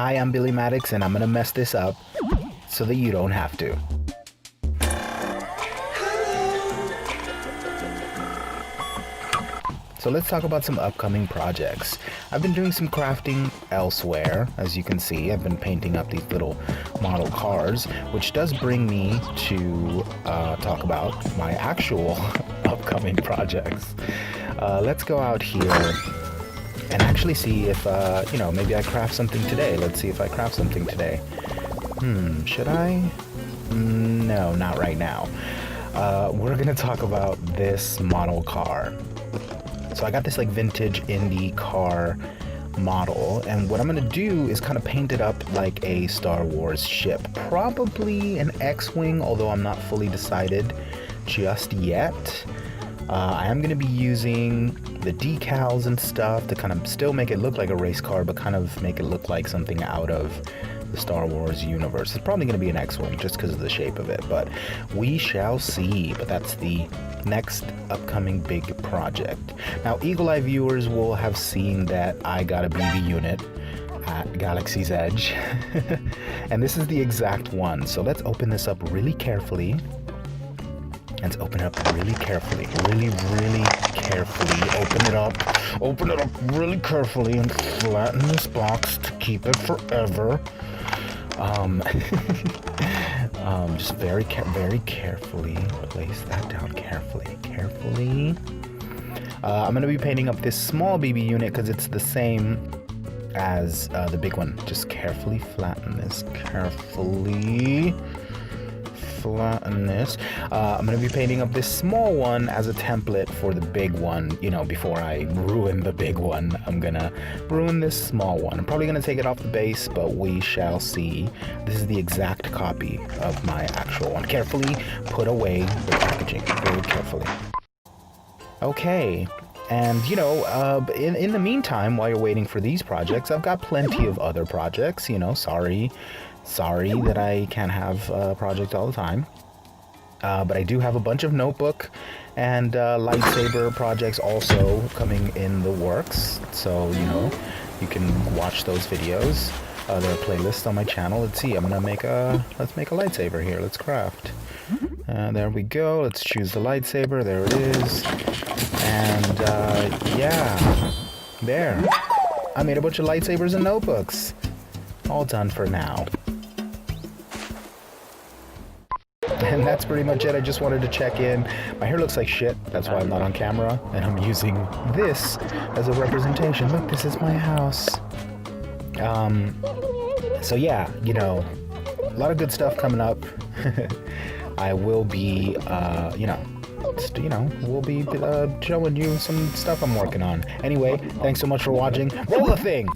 Hi, I'm Billi Maddox, and I'm gonna mess this up so that you don't have to. So let's talk about some upcoming projects. I've been doing some crafting elsewhere. As you can see, I've been painting up these little model cars, which does bring me to talk about my actual upcoming projects. Let's go out here and actually see if, maybe I craft something today. Let's see if I craft something today. Should I? No, not right now. We're gonna talk about this model car. So I got this like vintage indie car model, and what I'm gonna do is kind of paint it up like a Star Wars ship. Probably an X-Wing, although I'm not fully decided just yet. I am gonna be using the decals and stuff to kind of still make it look like a race car, but kind of make it look like something out of the Star Wars universe. It's probably gonna be an X-Wing just because of the shape of it, but we shall see. But that's the next upcoming big project. Now, Eagle Eye viewers will have seen that I got a BB unit at Galaxy's Edge, and this is the exact one. So let's open this up really carefully. Let's open it up really carefully. Really carefully. Open it up really carefully and flatten this box to keep it forever. Just very carefully place that down carefully. I'm gonna be painting up this small BB unit because it's the same as the big one. Just carefully flatten this. I'm gonna be painting up this small one as a template for the big one. Before I ruin the big one, I'm gonna ruin this small one. I'm probably gonna take it off the base, but we shall see. This is the exact copy of my actual one. Carefully put away the packaging, very carefully. Okay. And, in the meantime, while you're waiting for these projects, I've got plenty of other projects. Sorry that I can't have a project all the time. But I do have a bunch of notebook and lightsaber projects also coming in the works. So, you can watch those videos. There are playlists on my channel. Let's see, let's make a lightsaber here. Let's craft. There we go. Let's choose the lightsaber. There it is. And, yeah. There. I made a bunch of lightsabers and notebooks. All done for now. And that's pretty much it. I just wanted to check in. My hair looks like shit. That's why I'm not on camera. And I'm using this as a representation. Look, this is my house. So yeah, a lot of good stuff coming up. I will be, we'll be showing you some stuff I'm working on. Anyway, thanks so much for watching. Roll the thing!